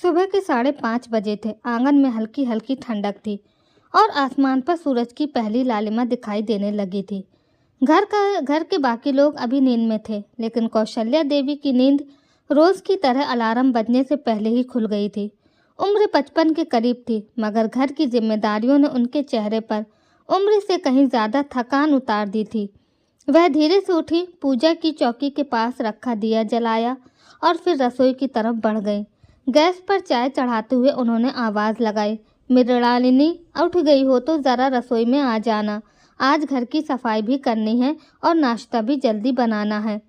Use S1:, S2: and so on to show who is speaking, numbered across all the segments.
S1: सुबह के 5:30 बजे थे। आंगन में हल्की हल्की ठंडक थी और आसमान पर सूरज की पहली लालिमा दिखाई देने लगी थी। घर के बाकी लोग अभी नींद में थे, लेकिन कौशल्या देवी की नींद रोज की तरह अलार्म बजने से पहले ही खुल गई थी। उम्र 55 के करीब थी, मगर घर की जिम्मेदारियों ने उनके चेहरे पर उम्र से कहीं ज्यादा थकान उतार दी थी। वह धीरे से उठी, पूजा की चौकी के पास रखा दिया जलाया और फिर रसोई की तरफ बढ़ गई। गैस पर चाय चढ़ाते हुए उन्होंने आवाज़ लगाई, मृणालिनी, उठ गई हो तो ज़रा रसोई में आ जाना। आज घर की सफाई भी करनी है और नाश्ता भी जल्दी बनाना है।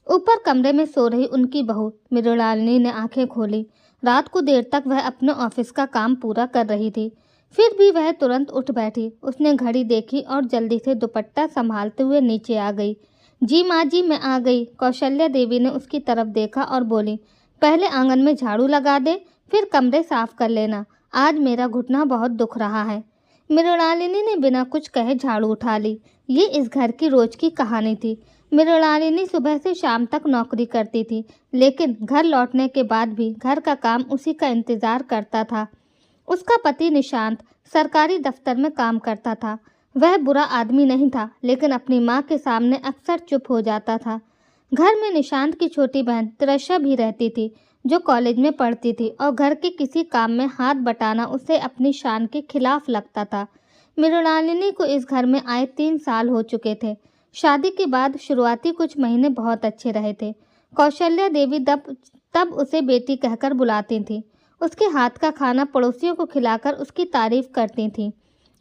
S1: ऊपर कमरे में सो रही उनकी बहू मृणालिनी ने आंखें खोली। रात को देर तक वह अपने ऑफिस का काम पूरा कर रही थी, फिर भी वह तुरंत उठ बैठी। उसने घड़ी देखी और जल्दी से दुपट्टा संभालते हुए नीचे आ गई। जी माँ जी, मैं आ गई। कौशल्या देवी ने उसकी तरफ देखा और बोली, पहले आंगन में झाड़ू लगा दे, फिर कमरे साफ कर लेना। आज मेरा घुटना बहुत दुख रहा है। मृणालिनी ने बिना कुछ कहे झाड़ू उठा ली। ये इस घर की रोज की कहानी थी। मृणालिनी सुबह से शाम तक नौकरी करती थी, लेकिन घर लौटने के बाद भी घर का काम उसी का इंतजार करता था। उसका पति निशांत सरकारी दफ्तर में काम करता था। वह बुरा आदमी नहीं था, लेकिन अपनी माँ के सामने अक्सर चुप हो जाता था। घर में निशांत की छोटी बहन त्रिशा भी रहती थी, जो कॉलेज में पढ़ती थी और घर के किसी काम में हाथ बटाना उसे अपनी शान के खिलाफ लगता था। मृणालिनी को इस घर में आए 3 साल हो चुके थे। शादी के बाद शुरुआती कुछ महीने बहुत अच्छे रहे थे। कौशल्या देवी तब उसे बेटी कहकर बुलाती थी। उसके हाथ का खाना पड़ोसियों को खिलाकर उसकी तारीफ करती थी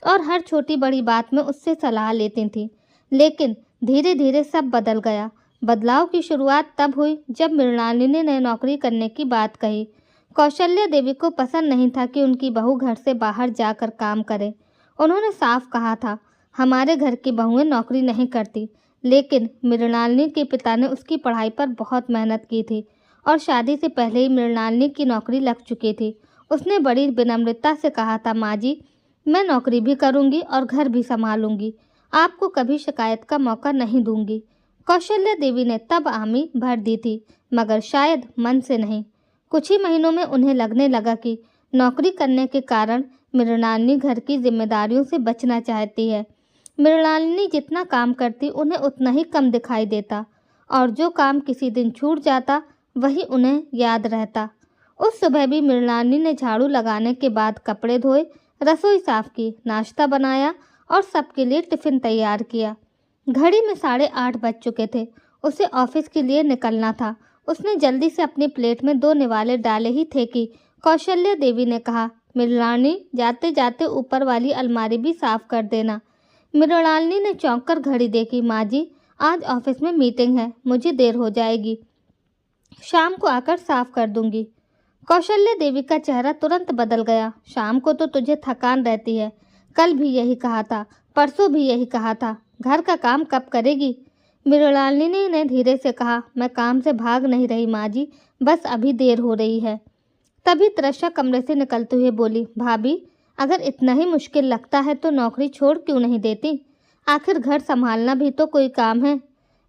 S1: और हर छोटी बड़ी बात में उससे सलाह लेती थी। लेकिन धीरे धीरे सब बदल गया। बदलाव की शुरुआत तब हुई जब मृणालिनी ने नौकरी करने की बात कही। कौशल्या देवी को पसंद नहीं था कि उनकी बहू घर से बाहर जाकर काम करे। उन्होंने साफ कहा था, हमारे घर की बहुएं नौकरी नहीं करती। लेकिन मृणालिनी के पिता ने उसकी पढ़ाई पर बहुत मेहनत की थी और शादी से पहले ही मृणालिनी की नौकरी लग चुकी थी। उसने बड़ी विनम्रता से कहा था, माँ जी, मैं नौकरी भी करूँगी और घर भी संभालूंगी। आपको कभी शिकायत का मौका नहीं दूंगी। कौशल्या देवी ने तब हामी भर दी थी, मगर शायद मन से नहीं। कुछ ही महीनों में उन्हें लगने लगा कि नौकरी करने के कारण मृणालिनी घर की जिम्मेदारियों से बचना चाहती है। मृणालिनी जितना काम करती उन्हें उतना ही कम दिखाई देता, और जो काम किसी दिन छूट जाता वही उन्हें याद रहता। उस सुबह भी मृणालिनी ने झाड़ू लगाने के बाद कपड़े धोए, रसोई साफ की, नाश्ता बनाया और सबके लिए टिफिन तैयार किया। घड़ी में 8:30 बज चुके थे। उसे ऑफिस के लिए निकलना था। उसने जल्दी से अपनी प्लेट में 2 निवाले डाले ही थे कि कौशल्या देवी ने कहा, मृणालिनी, जाते जाते ऊपर वाली अलमारी भी साफ कर देना। मृणालिनी ने चौंक कर घड़ी देखी। माँ जी, आज ऑफिस में मीटिंग है, मुझे देर हो जाएगी। शाम को आकर साफ कर दूंगी। कौशल्या देवी का चेहरा तुरंत बदल गया। शाम को तो तुझे थकान रहती है, कल भी यही कहा था, परसों भी यही कहा था। घर का काम कब करेगी? मृणालिनी ने धीरे से कहा, मैं काम से भाग नहीं रही माँ जी, बस अभी देर हो रही है। तभी त्रिशा कमरे से निकलते हुए बोली, भाभी, अगर इतना ही मुश्किल लगता है तो नौकरी छोड़ क्यों नहीं देती? आखिर घर संभालना भी तो कोई काम है।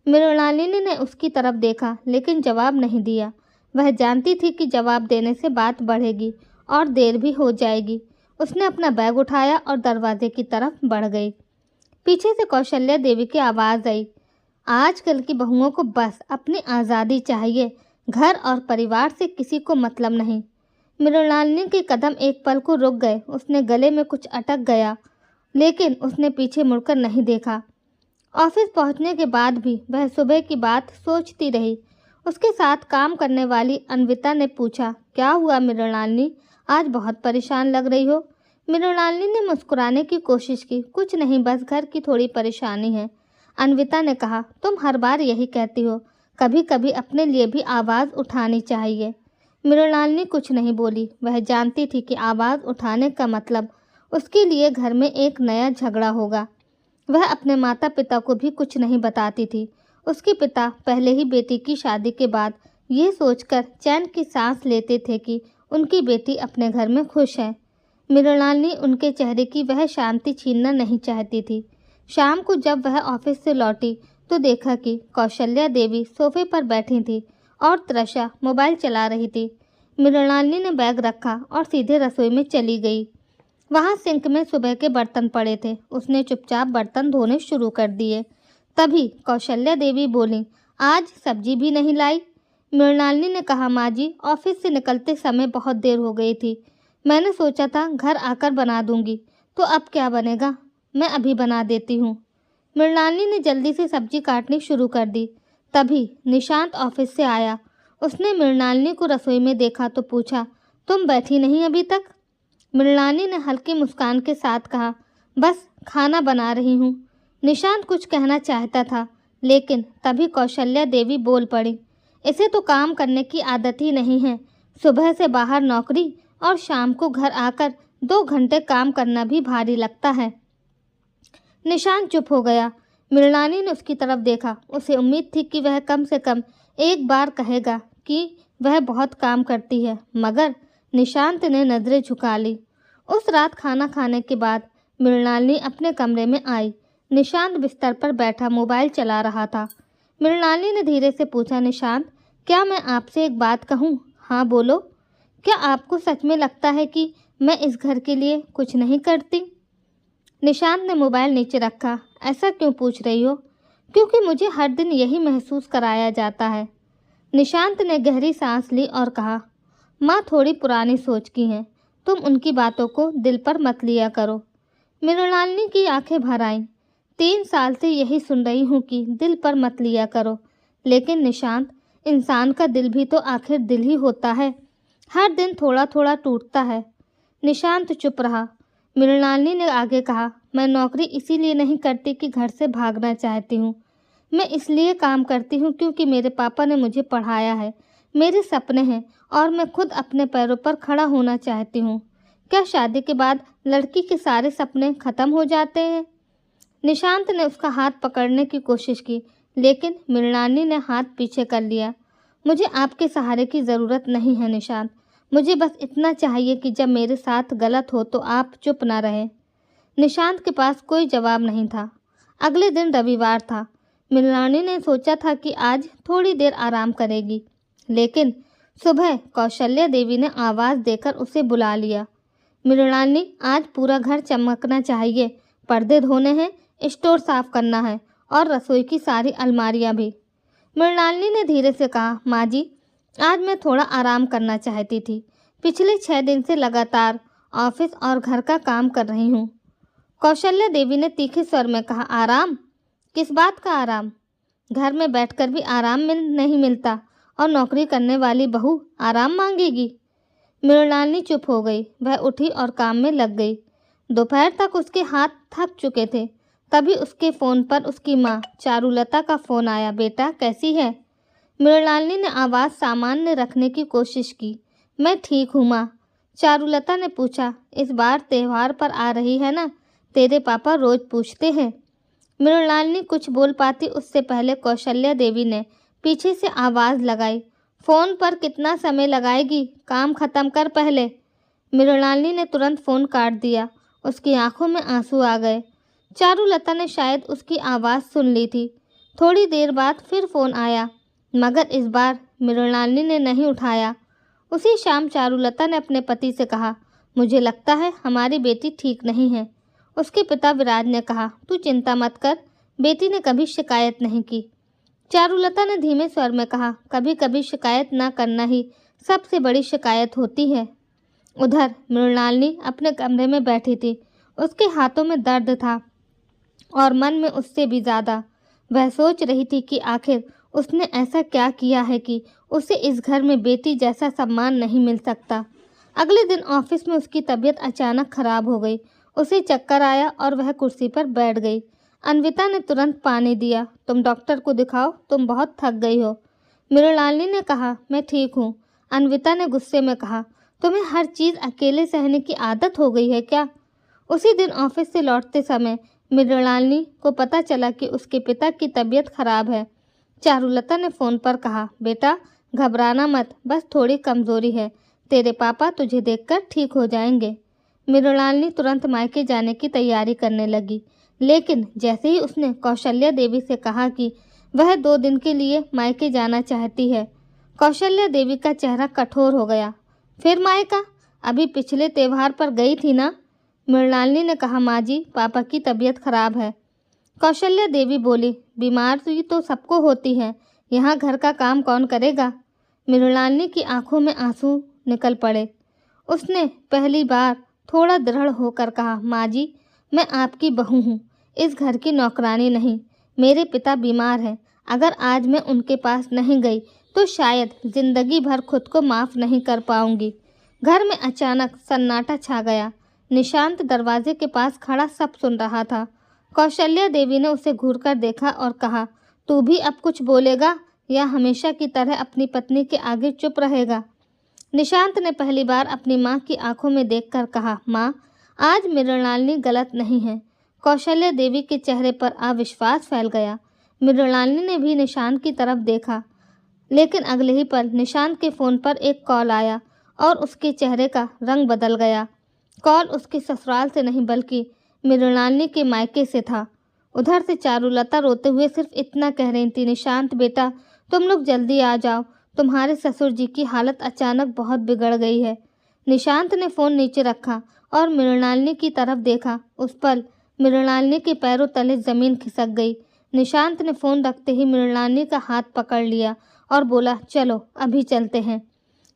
S1: मृणालिनी ने उसकी तरफ देखा, लेकिन जवाब नहीं दिया। वह जानती थी कि जवाब देने से बात बढ़ेगी और देर भी हो जाएगी। उसने अपना बैग उठाया और दरवाजे की तरफ बढ़ गई। पीछे से कौशल्या देवी की आवाज़ आई, आजकल की बहुओं को बस अपनी आज़ादी चाहिए, घर और परिवार से किसी को मतलब नहीं। मृणालिनी के कदम एक पल को रुक गए। उसने गले में कुछ अटक गया, लेकिन उसने पीछे मुड़कर नहीं देखा। ऑफिस पहुंचने के बाद भी वह सुबह की बात सोचती रही। उसके साथ काम करने वाली अन्विता ने पूछा, क्या हुआ मृणालिनी, आज बहुत परेशान लग रही हो? मृणालिनी ने मुस्कुराने की कोशिश की, कुछ नहीं, बस घर की थोड़ी परेशानी है। अन्विता ने कहा, तुम हर बार यही कहती हो, कभी कभी अपने लिए भी आवाज़ उठानी चाहिए। मृणालिनी कुछ नहीं बोली। वह जानती थी कि आवाज़ उठाने का मतलब उसके लिए घर में एक नया झगड़ा होगा। वह अपने माता पिता को भी कुछ नहीं बताती थी। उसके पिता पहले ही बेटी की शादी के बाद ये सोचकर चैन की सांस लेते थे कि उनकी बेटी अपने घर में खुश है। मृणालिनी उनके चेहरे की वह शांति छीनना नहीं चाहती थी। शाम को जब वह ऑफिस से लौटी तो देखा कि कौशल्या देवी सोफे पर बैठी थी और त्रिशा मोबाइल चला रही थी। मृणालिनी ने बैग रखा और सीधे रसोई में चली गई। वहाँ सिंक में सुबह के बर्तन पड़े थे। उसने चुपचाप बर्तन धोने शुरू कर दिए। तभी कौशल्या देवी बोली, आज सब्जी भी नहीं लाई? मृणालिनी ने कहा, माँ जी, ऑफिस से निकलते समय बहुत देर हो गई थी। मैंने सोचा था घर आकर बना दूंगी, तो अब क्या बनेगा, मैं अभी बना देती हूँ। मृणालिनी ने जल्दी से सब्जी काटनी शुरू कर दी। तभी निशांत ऑफिस से आया। उसने मृणालिनी को रसोई में देखा तो पूछा, तुम बैठी नहीं अभी तक? मृणालिनी ने हल्की मुस्कान के साथ कहा, बस खाना बना रही हूँ। निशांत कुछ कहना चाहता था, लेकिन तभी कौशल्या देवी बोल पड़ी, इसे तो काम करने की आदत ही नहीं है। सुबह से बाहर नौकरी और शाम को घर आकर 2 घंटे काम करना भी भारी लगता है। निशांत चुप हो गया। मृणालिनी ने उसकी तरफ देखा। उसे उम्मीद थी कि वह कम से कम एक बार कहेगा कि वह बहुत काम करती है, मगर निशांत ने नज़रें झुका ली। उस रात खाना खाने के बाद मृणालिनी अपने कमरे में आई। निशांत बिस्तर पर बैठा मोबाइल चला रहा था। मृणालिनी ने धीरे से पूछा, निशांत, क्या मैं आपसे एक बात कहूँ? हाँ बोलो। क्या आपको सच में लगता है कि मैं इस घर के लिए कुछ नहीं करती? निशांत ने मोबाइल नीचे रखा। ऐसा क्यों पूछ रही हो? क्योंकि मुझे हर दिन यही महसूस कराया जाता है। निशांत ने गहरी सांस ली और कहा, माँ थोड़ी पुरानी सोच की हैं, तुम उनकी बातों को दिल पर मत लिया करो। मृणालिनी की आंखें भर आईं। 3 साल से यही सुन रही हूँ कि दिल पर मत लिया करो, लेकिन निशांत, इंसान का दिल भी तो आखिर दिल ही होता है, हर दिन थोड़ा थोड़ा टूटता है। निशांत चुप रहा। मृणालिनी ने आगे कहा, मैं नौकरी इसीलिए नहीं करती कि घर से भागना चाहती हूँ। मैं इसलिए काम करती हूँ क्योंकि मेरे पापा ने मुझे पढ़ाया है, मेरे सपने हैं और मैं खुद अपने पैरों पर खड़ा होना चाहती हूँ। क्या शादी के बाद लड़की के सारे सपने ख़त्म हो जाते हैं? निशांत ने उसका हाथ पकड़ने की कोशिश की, लेकिन मृणालिनी ने हाथ पीछे कर लिया। मुझे आपके सहारे की ज़रूरत नहीं है निशांत, मुझे बस इतना चाहिए कि जब मेरे साथ गलत हो तो आप चुप ना रहें। निशांत के पास कोई जवाब नहीं था। अगले दिन रविवार था। मृणालिनी ने सोचा था कि आज थोड़ी देर आराम करेगी, लेकिन सुबह कौशल्या देवी ने आवाज़ देकर उसे बुला लिया। मृणालिनी, आज पूरा घर चमकना चाहिए, पर्दे धोने हैं, स्टोर साफ करना है और रसोई की सारी अलमारियां भी। मृणालिनी ने धीरे से कहा, माँ जी, आज मैं थोड़ा आराम करना चाहती थी। पिछले 6 दिन से लगातार ऑफिस और घर का काम कर रही हूँ। कौशल्या देवी ने तीखे स्वर में कहा, आराम? किस बात का आराम? घर में बैठकर भी आराम नहीं मिलता और नौकरी करने वाली बहू आराम मांगेगी? मृणालिनी चुप हो गई। वह उठी और काम में लग गई। दोपहर तक उसके हाथ थक चुके थे। तभी उसके फ़ोन पर उसकी माँ चारुलता का फ़ोन आया। बेटा, कैसी है? मृणालिनी ने आवाज़ सामान्य रखने की कोशिश की। मैं ठीक हूँ माँ। चारुलता ने पूछा, इस बार त्यौहार पर आ रही है ना? तेरे पापा रोज़ पूछते हैं। मृणालिनी कुछ बोल पाती उससे पहले कौशल्या देवी ने पीछे से आवाज़ लगाई, फ़ोन पर कितना समय लगाएगी? काम ख़त्म कर पहले। मृणालिनी ने तुरंत फ़ोन काट दिया। उसकी आंखों में आंसू आ गए। चारुलता ने शायद उसकी आवाज़ सुन ली थी। थोड़ी देर बाद फिर फ़ोन आया, मगर इस बार मृणालिनी ने नहीं उठाया। उसी शाम चारुलता ने अपने पति से कहा, मुझे लगता है हमारी बेटी ठीक नहीं है। उसके पिता विराज ने कहा, तू चिंता मत कर, बेटी ने कभी शिकायत नहीं की। चारुलता ने धीमे स्वर में कहा, कभी कभी शिकायत ना करना ही सबसे बड़ी शिकायत होती है। उधर मृणालिनी अपने कमरे में बैठी थी। उसके हाथों में दर्द था और मन में उससे भी ज़्यादा। वह सोच रही थी कि आखिर उसने ऐसा क्या किया है कि उसे इस घर में बेटी जैसा सम्मान नहीं मिल सकता। अगले दिन ऑफिस में उसकी तबीयत अचानक खराब हो गई। उसे चक्कर आया और वह कुर्सी पर बैठ गई। अन्विता ने तुरंत पानी दिया। तुम डॉक्टर को दिखाओ, तुम बहुत थक गई हो। मृणालिनी ने कहा, मैं ठीक हूँ। अन्विता ने गुस्से में कहा, तुम्हें हर चीज़ अकेले सहने की आदत हो गई है क्या? उसी दिन ऑफिस से लौटते समय मृणालिनी को पता चला कि उसके पिता की तबीयत खराब है। चारुलता ने फ़ोन पर कहा, बेटा घबराना मत, बस थोड़ी कमज़ोरी है, तेरे पापा तुझे देखकर ठीक हो जाएंगे। मृणालिनी तुरंत मायके जाने की तैयारी करने लगी, लेकिन जैसे ही उसने कौशल्या देवी से कहा कि वह 2 दिन के लिए मायके जाना चाहती है, कौशल्या देवी का चेहरा कठोर हो गया। फिर मायका? अभी पिछले त्योहार पर गई थी ना? मृणालिनी ने कहा। माँ जी, पापा की तबीयत खराब है। कौशल्या देवी बोली। बीमारी तो सबको होती है, यहाँ घर का काम कौन करेगा? मृणालिनी की आंखों में आंसू निकल पड़े। उसने पहली बार थोड़ा दृढ़ होकर कहा। माँ जी, मैं आपकी बहू हूँ, इस घर की नौकरानी नहीं। मेरे पिता बीमार हैं, अगर आज मैं उनके पास नहीं गई तो शायद जिंदगी भर खुद को माफ़ नहीं कर पाऊंगी। घर में अचानक सन्नाटा छा गया। निशांत दरवाजे के पास खड़ा सब सुन रहा था। कौशल्या देवी ने उसे घूरकर देखा और कहा, तू भी अब कुछ बोलेगा या हमेशा की तरह अपनी पत्नी के आगे चुप रहेगा? निशांत ने पहली बार अपनी माँ की आंखों में देखकर कहा, माँ, आज मृणालिनी गलत नहीं है। कौशल्या देवी के चेहरे पर अविश्वास फैल गया। मृणालिनी ने भी निशांत की तरफ देखा, लेकिन अगले ही पल निशांत के फ़ोन पर एक कॉल आया और उसके चेहरे का रंग बदल गया। कॉल उसके ससुराल से नहीं बल्कि मृणालिनी के मायके से था। उधर से चारुलता रोते हुए सिर्फ इतना कह रही थी, निशांत बेटा, तुम लोग जल्दी आ जाओ, तुम्हारे ससुर जी की हालत अचानक बहुत बिगड़ गई है। निशांत ने फ़ोन नीचे रखा और मृणालिनी की तरफ देखा। उस पल मृणालिनी के पैरों तले ज़मीन खिसक गई। निशांत ने फ़ोन रखते ही मृणालिनी का हाथ पकड़ लिया और बोला, चलो अभी चलते हैं।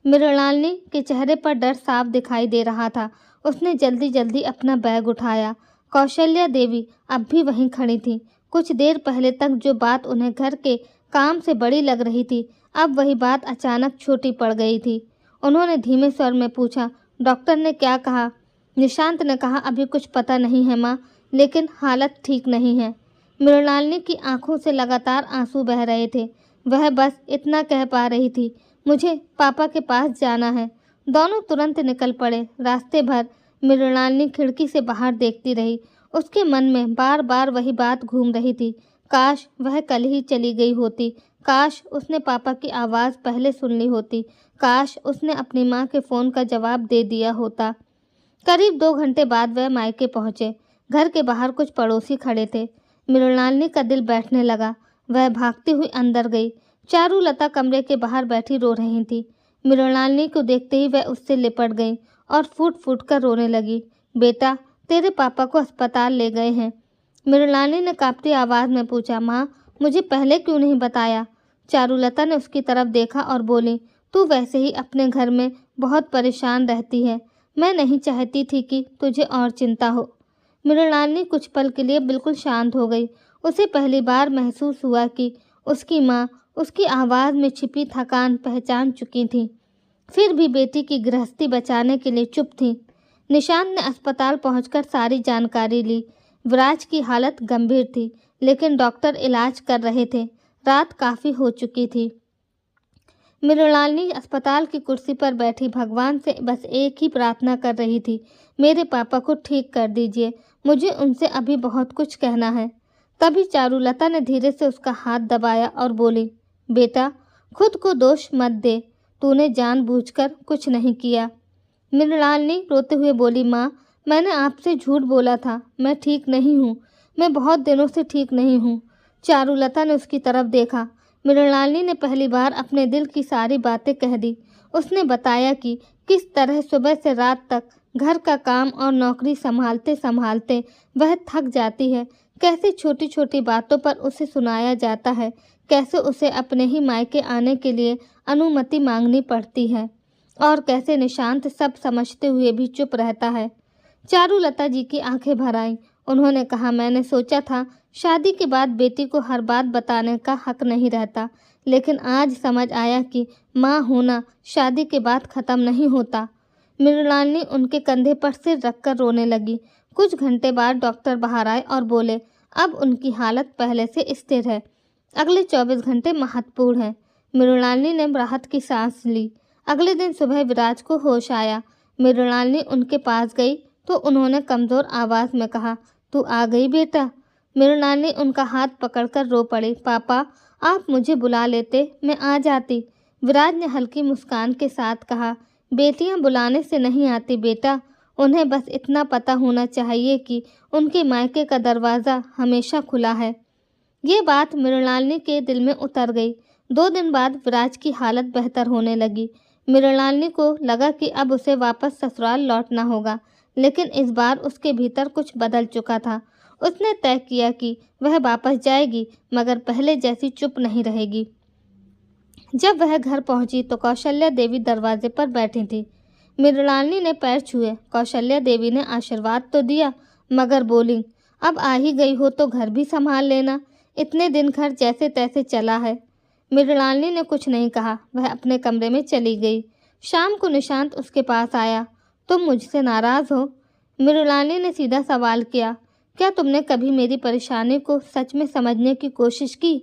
S1: मृणालिनी के चेहरे पर डर साफ दिखाई दे रहा था। उसने जल्दी जल्दी अपना बैग उठाया। कौशल्या देवी अब भी वहीं खड़ी थी। कुछ देर पहले तक जो बात उन्हें घर के काम से बड़ी लग रही थी, अब वही बात अचानक छोटी पड़ गई थी। उन्होंने धीमे स्वर में पूछा, डॉक्टर ने क्या कहा? निशांत ने कहा, अभी कुछ पता नहीं है माँ, लेकिन हालत ठीक नहीं है। मृणालिनी की आंखों से लगातार आंसू बह रहे थे। वह बस इतना कह पा रही थी, मुझे पापा के पास जाना है। दोनों तुरंत निकल पड़े। रास्ते भर मृणालिनी खिड़की से बाहर देखती रही। उसके मन में बार बार वही बात घूम रही थी, काश वह कल ही चली गई होती, काश उसने पापा की आवाज़ पहले सुन ली होती, काश उसने अपनी माँ के फ़ोन का जवाब दे दिया होता। करीब 2 घंटे बाद वह मायके पहुँचे। घर के बाहर कुछ पड़ोसी खड़े थे। मृणालिनी का दिल बैठने लगा। वह भागती हुई अंदर गई। चारुलता कमरे के बाहर बैठी रो रही थी। मृणालिनी को देखते ही वह उससे लिपट गई और फूट फूट कर रोने लगी। बेटा, तेरे पापा को अस्पताल ले गए हैं। मृणालिनी ने कांपती आवाज़ में पूछा। माँ, मुझे पहले क्यों नहीं बताया? चारुलता ने उसकी तरफ देखा और बोली, तू वैसे ही अपने घर में बहुत परेशान रहती है, मैं नहीं चाहती थी कि तुझे और चिंता हो। मृणालिनी कुछ पल के लिए बिल्कुल शांत हो गई। उसे पहली बार महसूस हुआ कि उसकी माँ उसकी आवाज़ में छिपी थकान पहचान चुकी थी, फिर भी बेटी की गृहस्थी बचाने के लिए चुप थी। निशांत ने अस्पताल पहुंचकर सारी जानकारी ली। विराज की हालत गंभीर थी, लेकिन डॉक्टर इलाज कर रहे थे। रात काफ़ी हो चुकी थी। मृणालिनी अस्पताल की कुर्सी पर बैठी भगवान से बस एक ही प्रार्थना कर रही थी, मेरे पापा को ठीक कर दीजिए, मुझे उनसे अभी बहुत कुछ कहना है। तभी चारुलता ने धीरे से उसका हाथ दबाया और बोली, बेटा, खुद को दोष मत दे, तूने जानबूझकर कुछ नहीं किया। मृणालिनी रोते हुए बोली, माँ, मैंने आपसे झूठ बोला था, मैं ठीक नहीं हूँ, मैं बहुत दिनों से ठीक नहीं हूँ। चारुलता ने उसकी तरफ देखा। मृणालिनी ने पहली बार अपने दिल की सारी बातें कह दी। उसने बताया कि किस तरह सुबह से रात तक घर का काम और नौकरी संभालते संभालते वह थक जाती है, कैसे छोटी छोटी बातों पर उसे सुनाया जाता है, कैसे उसे अपने ही मायके आने के लिए अनुमति मांगनी पड़ती है, और कैसे निशांत सब समझते हुए भी चुप रहता है। चारुलता जी की आंखें भर आईं। उन्होंने कहा, मैंने सोचा था शादी के बाद बेटी को हर बात बताने का हक नहीं रहता, लेकिन आज समझ आया कि माँ होना शादी के बाद ख़त्म नहीं होता। मृणालिनी उनके कंधे पर सिर रखकर रोने लगी। कुछ घंटे बाद डॉक्टर बाहर आए और बोले, अब उनकी हालत पहले से स्थिर है, अगले 24 घंटे महत्वपूर्ण हैं। मृणालिनी ने राहत की सांस ली। अगले दिन सुबह विराज को होश आया। मृणालिनी उनके पास गई तो उन्होंने कमज़ोर आवाज़ में कहा, तू आ गई बेटा। मृणालिनी उनका हाथ पकड़कर रो पड़ी। पापा, आप मुझे बुला लेते, मैं आ जाती। विराज ने हल्की मुस्कान के साथ कहा, बेटियां बुलाने से नहीं आती बेटा, उन्हें बस इतना पता होना चाहिए कि उनके मायके का दरवाज़ा हमेशा खुला है। ये बात मृणालिनी के दिल में उतर गई। 2 दिन बाद विराज की हालत बेहतर होने लगी। मृणालिनी को लगा कि अब उसे वापस ससुराल लौटना होगा, लेकिन इस बार उसके भीतर कुछ बदल चुका था। उसने तय किया कि वह वापस जाएगी, मगर पहले जैसी चुप नहीं रहेगी। जब वह घर पहुंची तो कौशल्या देवी दरवाजे पर बैठी थी। मृणालिनी ने पैर छुए। कौशल्या देवी ने आशीर्वाद तो दिया, मगर बोली, अब आ ही गई हो तो घर भी संभाल लेना। इतने दिन घर जैसे तैसे चला है। मृणालिनी ने कुछ नहीं कहा। वह अपने कमरे में चली गई। शाम को निशांत उसके पास आया। तुम मुझसे नाराज़ हो? मृणालिनी ने सीधा सवाल किया। क्या तुमने कभी मेरी परेशानी को सच में समझने की कोशिश की?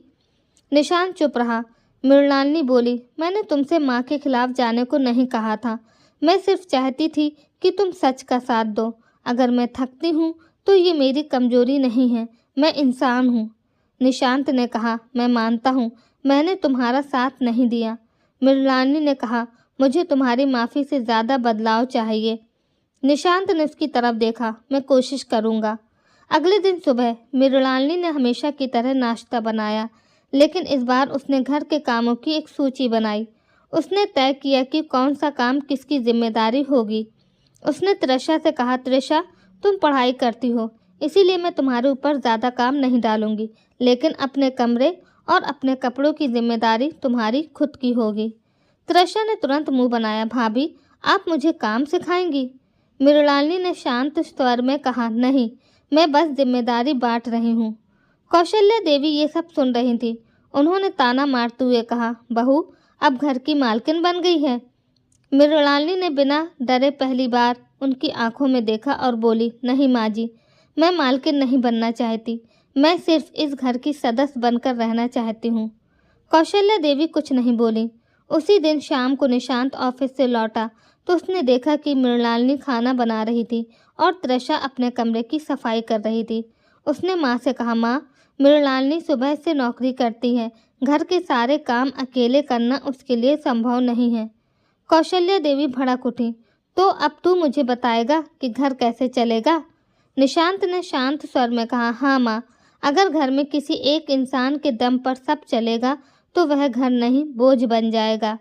S1: निशांत चुप रहा। मृणालिनी बोली, मैंने तुमसे माँ के खिलाफ जाने को नहीं कहा था। मैं सिर्फ चाहती थी कि तुम सच का साथ दो। अगर मैं थकती हूँ तो ये मेरी कमजोरी नहीं है, मैं इंसान हूँ। निशांत ने कहा, मैं मानता हूँ मैंने तुम्हारा साथ नहीं दिया। मृणालिनी ने कहा, मुझे तुम्हारी माफ़ी से ज़्यादा बदलाव चाहिए। निशांत ने उसकी तरफ देखा। मैं कोशिश करूँगा। अगले दिन सुबह मृणालिनी ने हमेशा की तरह नाश्ता बनाया, लेकिन इस बार उसने घर के कामों की एक सूची बनाई। उसने तय किया कि कौन सा काम किसकी जिम्मेदारी होगी। उसने त्रिशा से कहा, त्रिशा, तुम पढ़ाई करती हो, इसीलिए मैं तुम्हारे ऊपर ज़्यादा काम नहीं डालूंगी, लेकिन अपने कमरे और अपने कपड़ों की जिम्मेदारी तुम्हारी खुद की होगी। त्रिशा ने तुरंत मुंह बनाया। भाभी, आप मुझे काम सिखाएंगी? मृणालिनी ने शांत स्वर में कहा, नहीं, मैं बस जिम्मेदारी बांट रही हूँ। कौशल्या देवी ये सब सुन रही थी। उन्होंने ताना मारते हुए कहा, बहू अब घर की मालकिन बन गई है। मृणालिनी ने बिना डरे पहली बार उनकी आंखों में देखा और बोली, नहीं माँ जी, मैं मालकिन नहीं बनना चाहती, मैं सिर्फ इस घर की सदस्य बनकर रहना चाहती हूँ। कौशल्या देवी कुछ नहीं बोली। उसी दिन शाम को निशांत ऑफिस से लौटा तो उसने देखा कि मृणालिनी खाना बना रही थी और त्रिशा अपने कमरे की सफाई कर रही थी। उसने माँ से कहा, माँ, मृणालिनी सुबह से नौकरी करती है, घर के सारे काम अकेले करना उसके लिए संभव नहीं है। कौशल्या देवी भड़क उठी, तो अब तू मुझे बताएगा कि घर कैसे चलेगा? निशांत ने शांत स्वर में कहा, हाँ माँ, अगर घर में किसी एक इंसान के दम पर सब चलेगा तो वह घर नहीं बोझ बन जाएगा।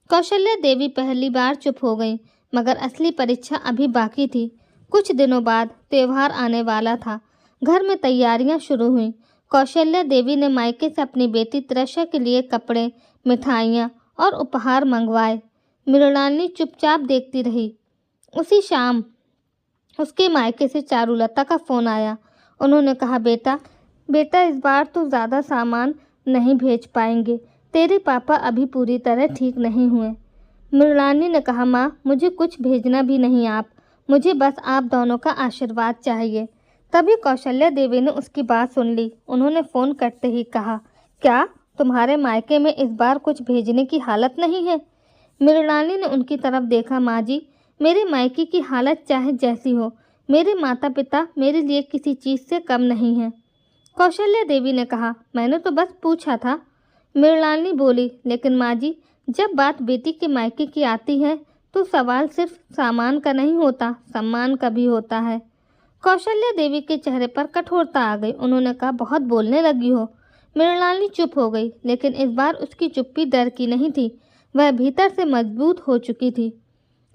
S1: कौशल्या देवी पहली बार चुप हो गई, मगर असली परीक्षा अभी बाकी थी। कुछ दिनों बाद त्योहार आने वाला था। घर में तैयारियां शुरू हुईं। कौशल्या देवी ने मायके से अपनी बेटी त्रिशा के लिए कपड़े, मिठाइयाँ और उपहार मंगवाए। मृणालिनी चुपचाप देखती रही। उसी शाम उसके मायके से चारुलता का फ़ोन आया। उन्होंने कहा, बेटा इस बार तो ज़्यादा सामान नहीं भेज पाएंगे, तेरे पापा अभी पूरी तरह ठीक नहीं हुए। मृणालिनी ने कहा, माँ, मुझे कुछ भेजना भी नहीं आप, मुझे बस आप दोनों का आशीर्वाद चाहिए। तभी कौशल्या देवी ने उसकी बात सुन ली। उन्होंने फ़ोन करते ही कहा, क्या तुम्हारे मायके में इस बार कुछ भेजने की हालत नहीं है? मृणालिनी ने उनकी तरफ देखा। माँ जी, मेरे मायके की हालत चाहे जैसी हो, मेरे माता पिता मेरे लिए किसी चीज़ से कम नहीं हैं। कौशल्या देवी ने कहा, मैंने तो बस पूछा था। मृणालिनी बोली, लेकिन माँ जी, जब बात बेटी के मायके की आती है तो सवाल सिर्फ सामान का नहीं होता, सम्मान का भी होता है। कौशल्या देवी के चेहरे पर कठोरता आ गई। उन्होंने कहा, बहुत बोलने लगी हो। मृणालिनी चुप हो गई, लेकिन इस बार उसकी चुप्पी डर की नहीं थी, वह भीतर से मजबूत हो चुकी थी।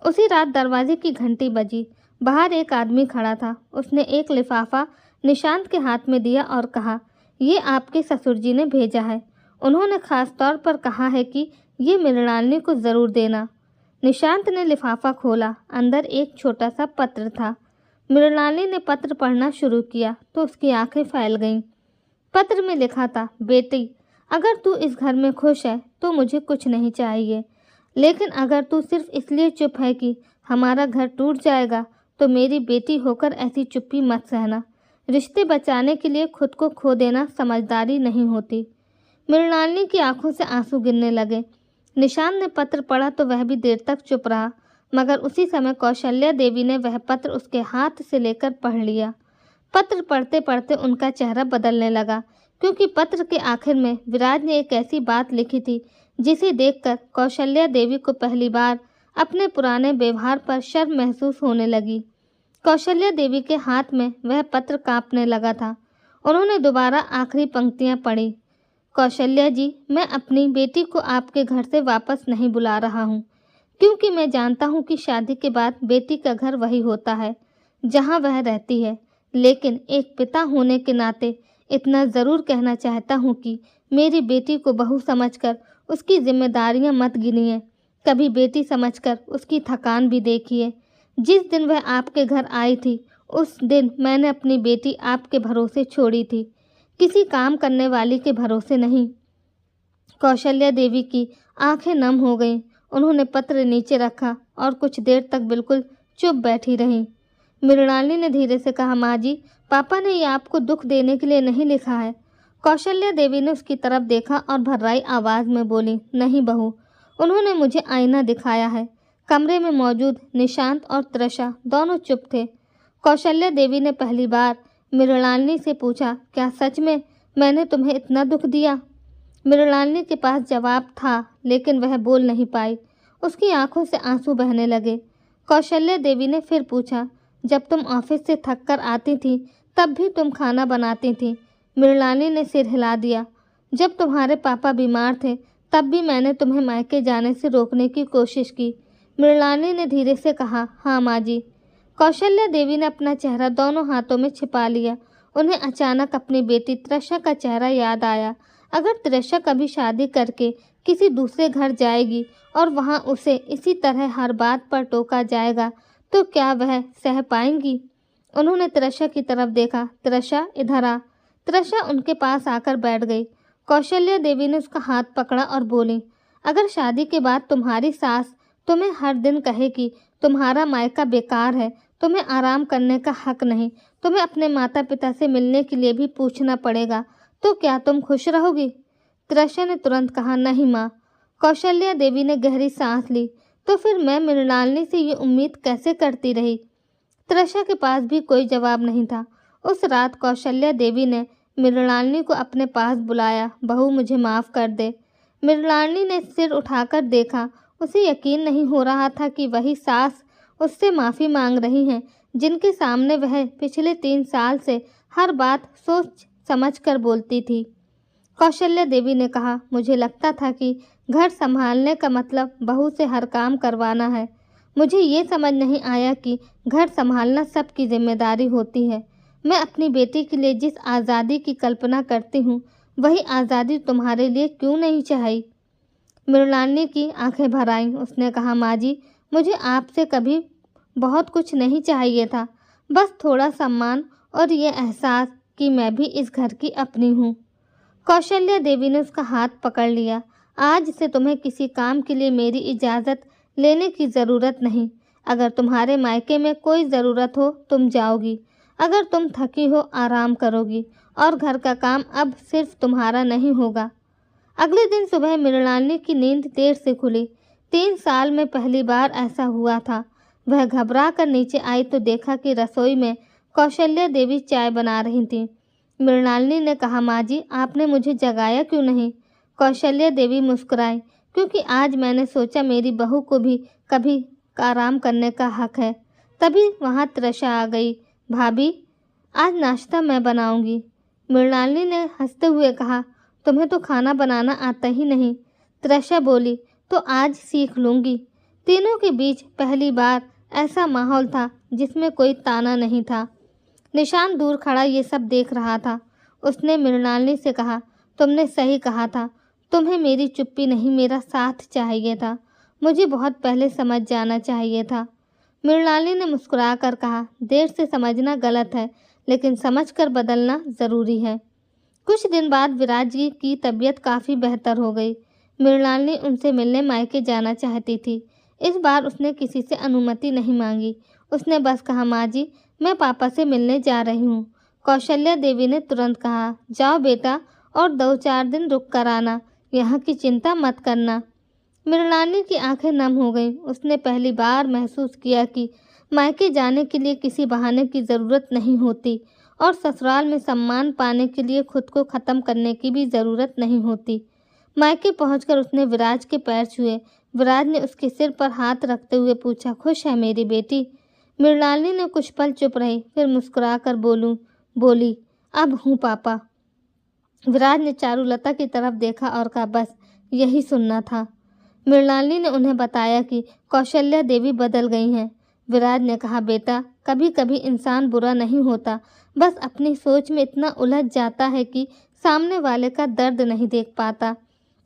S1: उसी रात दरवाजे की घंटी बजी। बाहर एक आदमी खड़ा था। उसने एक लिफाफा निशांत के हाथ में दिया और कहा, ये आपके ससुर जी ने भेजा है। उन्होंने खास तौर पर कहा है कि ये मृणालिनी को ज़रूर देना। निशांत ने लिफाफा खोला। अंदर एक छोटा सा पत्र था। मृणालिनी ने पत्र पढ़ना शुरू किया तो उसकी आंखें फैल गईं। पत्र में लिखा था, बेटी, अगर तू इस घर में खुश है तो मुझे कुछ नहीं चाहिए, लेकिन अगर तू सिर्फ इसलिए चुप है कि हमारा घर टूट जाएगा तो मेरी बेटी होकर ऐसी चुप्पी मत सहना। रिश्ते बचाने के लिए खुद को खो देना समझदारी नहीं होती। मृणालिनी की आंखों से आंसू गिरने लगे। निशांत ने पत्र पढ़ा तो वह भी देर तक चुप रहा, मगर उसी समय कौशल्या देवी ने वह पत्र उसके हाथ से लेकर पढ़ लिया। पत्र पढ़ते पढ़ते उनका चेहरा बदलने लगा, क्योंकि पत्र के आखिर में विराज ने एक ऐसी बात लिखी थी जिसे देखकर कौशल्या देवी को पहली बार अपने पुराने व्यवहार पर शर्म महसूस होने लगी। कौशल्या देवी के हाथ में वह पत्र कांपने लगा था। उन्होंने दोबारा आखिरी पंक्तियां पढ़ी, कौशल्या जी, मैं अपनी बेटी को आपके घर से वापस नहीं बुला रहा हूँ। क्योंकि मैं जानता हूँ कि शादी के बाद बेटी का घर वही होता है जहाँ वह रहती है। लेकिन एक पिता होने के नाते इतना ज़रूर कहना चाहता हूँ कि मेरी बेटी को बहू समझकर उसकी जिम्मेदारियाँ मत गिनिए। कभी बेटी समझकर उसकी थकान भी देखिए। जिस दिन वह आपके घर आई थी, उस दिन मैंने अपनी बेटी आपके भरोसे छोड़ी थी, किसी काम करने वाली के भरोसे नहीं। कौशल्या देवी की आंखें नम हो गईं। उन्होंने पत्र नीचे रखा और कुछ देर तक बिल्कुल चुप बैठी रहीं। मृणालिनी ने धीरे से कहा, माँ जी, पापा ने ये आपको दुख देने के लिए नहीं लिखा है। कौशल्या देवी ने उसकी तरफ देखा और भर्राई आवाज़ में बोली, नहीं बहू, उन्होंने मुझे आईना दिखाया है। कमरे में मौजूद निशांत और तृषा दोनों चुप थे। कौशल्या देवी ने पहली बार मृणालिनी से पूछा, क्या सच में मैंने तुम्हें इतना दुख दिया? मृणालिनी के पास जवाब था, लेकिन वह बोल नहीं पाई। उसकी आंखों से आंसू बहने लगे। कौशल्या देवी ने फिर पूछा, जब तुम ऑफिस से थक कर आती थी तब भी तुम खाना बनाती थी? मृणालिनी ने सिर हिला दिया। जब तुम्हारे पापा बीमार थे तब भी मैंने तुम्हें मायके जाने से रोकने की कोशिश की। मृणालिनी ने धीरे से कहा, हाँ माँ जी। कौशल्या देवी ने अपना चेहरा दोनों हाथों में छिपा लिया। उन्हें अचानक अपनी बेटी तृषा का चेहरा याद आया। अगर तृषा कभी शादी करके किसी दूसरे घर जाएगी और वहाँ उसे इसी तरह हर बात पर टोका जाएगा तो क्या वह सह पाएंगी? उन्होंने तृषा की तरफ देखा। तृषा, इधर आ। तृषा उनके पास आकर बैठ गई। कौशल्या देवी ने उसका हाथ पकड़ा और बोली, अगर शादी के बाद तुम्हारी सास तुम्हें हर दिन कहे कि तुम्हारा मायका बेकार है, तुम्हें आराम करने का हक नहीं, तुम्हें अपने माता पिता से मिलने के लिए भी पूछना पड़ेगा, तो क्या तुम खुश रहोगी? तृषा ने तुरंत कहा, नहीं माँ। कौशल्या देवी ने गहरी सांस ली। तो फिर मैं मृणालिनी से ये उम्मीद कैसे करती रही? तृषा के पास भी कोई जवाब नहीं था। उस रात कौशल्या देवी ने मृणालिनी को अपने पास बुलाया। बहू, मुझे माफ़ कर दे। मृणालिनी ने सिर उठाकर देखा। उसे यकीन नहीं हो रहा था कि वही सास उससे माफ़ी मांग रही हैं जिनके सामने वह पिछले 3 साल से हर बात सोच समझ कर बोलती थी। कौशल्या देवी ने कहा, मुझे लगता था कि घर संभालने का मतलब बहू से हर काम करवाना है। मुझे ये समझ नहीं आया कि घर संभालना सबकी जिम्मेदारी होती है। मैं अपनी बेटी के लिए जिस आज़ादी की कल्पना करती हूँ, वही आज़ादी तुम्हारे लिए क्यों नहीं चाहिए? मृणालिनी की आंखें भर आईं। उसने कहा, माँ जी, मुझे आपसे कभी बहुत कुछ नहीं चाहिए था, बस थोड़ा सम्मान और ये एहसास कि मैं भी इस घर की अपनी हूँ। कौशल्या देवी ने उसका हाथ पकड़ लिया। आज से तुम्हें किसी काम के लिए मेरी इजाज़त लेने की ज़रूरत नहीं। अगर तुम्हारे मायके में कोई ज़रूरत हो तुम जाओगी, अगर तुम थकी हो आराम करोगी, और घर का काम अब सिर्फ तुम्हारा नहीं होगा। अगले दिन सुबह मृणालिनी की नींद देर से खुली। 3 साल में पहली बार ऐसा हुआ था। वह घबरा कर नीचे आई तो देखा कि रसोई में कौशल्या देवी चाय बना रही थीं। मृणालिनी ने कहा, माँ जी, आपने मुझे जगाया क्यों नहीं? कौशल्या देवी मुस्कुराई, क्योंकि आज मैंने सोचा मेरी बहू को भी कभी आराम करने का हक है। तभी वहाँ तृषा आ गई। भाभी, आज नाश्ता मैं बनाऊंगी। मृणालिनी ने हंसते हुए कहा, तुम्हें तो खाना बनाना आता ही नहीं। तृषा बोली, तो आज सीख लूँगी। तीनों के बीच पहली बार ऐसा माहौल था जिसमें कोई ताना नहीं था। निशांत दूर खड़ा ये सब देख रहा था। उसने मृणालिनी से कहा, तुमने सही कहा था, तुम्हें मेरी चुप्पी नहीं मेरा साथ चाहिए था। मुझे बहुत पहले समझ जाना चाहिए था। मृणालिनी ने मुस्कुरा कर कहा, देर से समझना गलत है, लेकिन समझकर बदलना ज़रूरी है। कुछ दिन बाद विराज जी की तबीयत काफ़ी बेहतर हो गई। मृणालिनी उनसे मिलने मायके जाना चाहती थी। इस बार उसने किसी से अनुमति नहीं मांगी। उसने बस कहा, माँ जी, मैं पापा से मिलने जा रही हूँ। कौशल्या देवी ने तुरंत कहा, जाओ बेटा, और 2-4 दिन रुक कर आना, यहाँ की चिंता मत करना। मृणालिनी की आंखें नम हो गईं। उसने पहली बार महसूस किया कि मायके जाने के लिए किसी बहाने की ज़रूरत नहीं होती, और ससुराल में सम्मान पाने के लिए खुद को ख़त्म करने की भी ज़रूरत नहीं होती। मायके पहुंचकर उसने विराज के पैर छुए। विराज ने उसके सिर पर हाथ रखते हुए पूछा, खुश है मेरी बेटी? मृणालिनी ने कुछ पल चुप रही, फिर मुस्कुरा कर बोली, अब हूँ पापा। विराज ने चारुलता की तरफ देखा और कहा, बस यही सुनना था। मृणालिनी ने उन्हें बताया कि कौशल्या देवी बदल गई हैं। विराज ने कहा, बेटा, कभी कभी इंसान बुरा नहीं होता, बस अपनी सोच में इतना उलझ जाता है कि सामने वाले का दर्द नहीं देख पाता।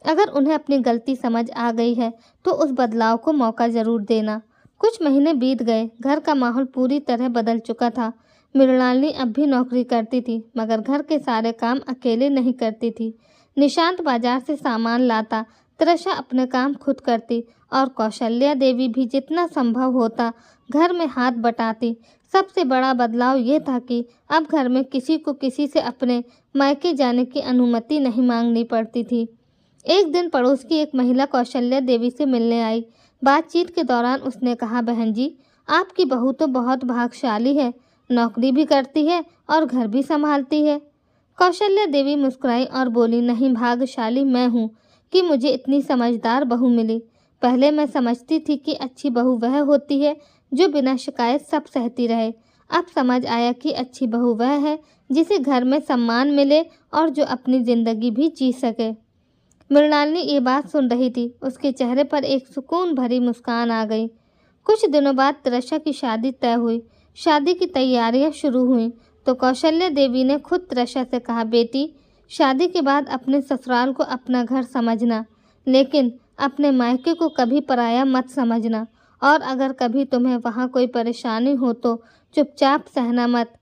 S1: अगर उन्हें अपनी गलती समझ आ गई है तो उस बदलाव को मौका ज़रूर देना। कुछ महीने बीत गए। घर का माहौल पूरी तरह बदल चुका था। मृणालिनी अब भी नौकरी करती थी, मगर घर के सारे काम अकेले नहीं करती थी। निशांत बाजार से सामान लाता, तृषा अपने काम खुद करती और कौशल्या देवी भी जितना संभव होता घर में हाथ बटाती। सबसे बड़ा बदलाव ये था कि अब घर में किसी को किसी से अपने मायके जाने की अनुमति नहीं मांगनी पड़ती थी। एक दिन पड़ोस की एक महिला कौशल्या देवी से मिलने आई। बातचीत के दौरान उसने कहा, बहन जी, आपकी बहू तो बहुत भाग्यशाली है, नौकरी भी करती है और घर भी संभालती है। कौशल्या देवी मुस्कुराई और बोली, नहीं, भाग्यशाली मैं हूँ कि मुझे इतनी समझदार बहू मिली। पहले मैं समझती थी कि अच्छी बहू वह होती है जो बिना शिकायत सब सहती रहे। अब समझ आया कि अच्छी बहू वह है जिसे घर में सम्मान मिले और जो अपनी ज़िंदगी भी जी सके। मृणालिनी ये बात सुन रही थी। उसके चेहरे पर एक सुकून भरी मुस्कान आ गई। कुछ दिनों बाद तृषा की शादी तय हुई। शादी की तैयारियां शुरू हुईं तो कौशल्या देवी ने खुद तृषा से कहा, बेटी, शादी के बाद अपने ससुराल को अपना घर समझना, लेकिन अपने मायके को कभी पराया मत समझना, और अगर कभी तुम्हें वहाँ कोई परेशानी हो तो चुपचाप सहना मत।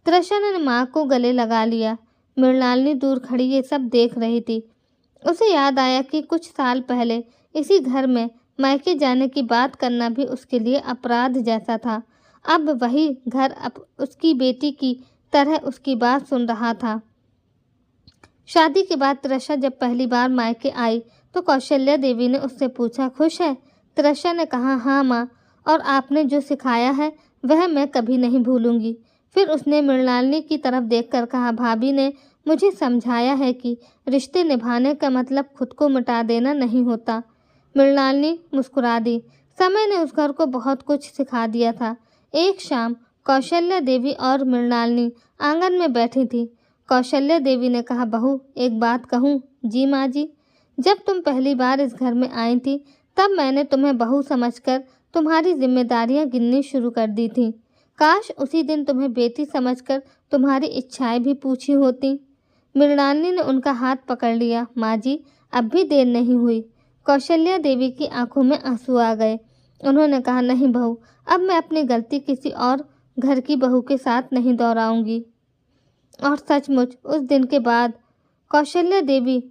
S1: तृषा ने माँ को गले लगा लिया। मृणालिनी दूर खड़ी ये सब देख रही थी। उसे याद आया कि कुछ साल पहले इसी घर में मायके जाने की बात करना भी उसके लिए अपराध जैसा था। अब वही घर उसकी बेटी की तरह उसकी बात सुन रहा था। शादी के बाद तृषा जब पहली बार मायके आई तो कौशल्या देवी ने उससे पूछा, खुश है? तृषा ने कहा, हाँ माँ, और आपने जो सिखाया है वह मैं कभी नहीं भूलूंगी। फिर उसने मृणालिनी की तरफ देखकर कहा, भाभी ने मुझे समझाया है कि रिश्ते निभाने का मतलब खुद को मिटा देना नहीं होता। मृणालिनी मुस्कुरा दी। समय ने उस घर को बहुत कुछ सिखा दिया था। एक शाम कौशल्या देवी और मृणालिनी आंगन में बैठी थी। कौशल्या देवी ने कहा, बहू, एक बात कहूँ? जी माँ जी। जब तुम पहली बार इस घर में आई थी तब मैंने तुम्हें बहू समझकर तुम्हारी जिम्मेदारियां गिननी शुरू कर दी थी। काश उसी दिन तुम्हें बेटी समझकर तुम्हारी इच्छाएं भी पूछी होती। मृणालिनी ने उनका हाथ पकड़ लिया। माँ जी, अब भी देर नहीं हुई। कौशल्या देवी की आंखों में आंसू आ गए। उन्होंने कहा, नहीं बहू, अब मैं अपनी गलती किसी और घर की बहू के साथ नहीं दोहराऊंगी। और सचमुच उस दिन के बाद कौशल्या देवी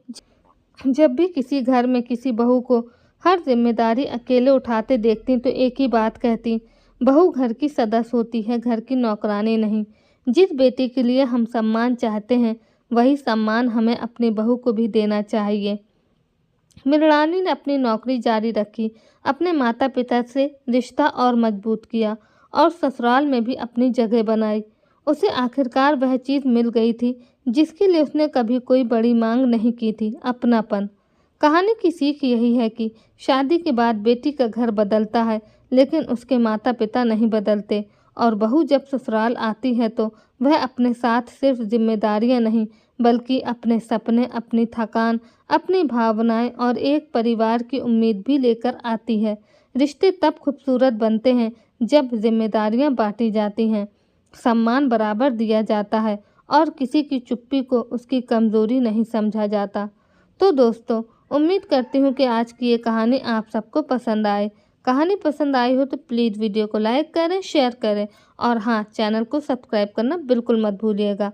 S1: जब भी किसी घर में किसी बहू को हर जिम्मेदारी अकेले उठाते देखती तो एक ही बात कहती, बहू घर की सदस्य होती है, घर की नौकरानी नहीं। जिस बेटी के लिए हम सम्मान चाहते हैं वही सम्मान हमें अपनी बहू को भी देना चाहिए। मृणालिनी ने अपनी नौकरी जारी रखी, अपने माता पिता से रिश्ता और मजबूत किया और ससुराल में भी अपनी जगह बनाई। उसे आखिरकार वह चीज़ मिल गई थी जिसके लिए उसने कभी कोई बड़ी मांग नहीं की थी, अपनापन। कहानी की सीख यही है कि शादी के बाद बेटी का घर बदलता है लेकिन उसके माता पिता नहीं बदलते, और बहू जब ससुराल आती है तो वह अपने साथ सिर्फ जिम्मेदारियां नहीं बल्कि अपने सपने, अपनी थकान, अपनी भावनाएं और एक परिवार की उम्मीद भी लेकर आती है। रिश्ते तब खूबसूरत बनते हैं जब जिम्मेदारियां बांटी जाती हैं, सम्मान बराबर दिया जाता है और किसी की चुप्पी को उसकी कमज़ोरी नहीं समझा जाता। तो दोस्तों, उम्मीद करती हूँ कि आज की ये कहानी आप सबको पसंद आए। कहानी पसंद आई हो तो प्लीज़ वीडियो को लाइक करें, शेयर करें और हाँ, चैनल को सब्सक्राइब करना बिल्कुल मत भूलिएगा।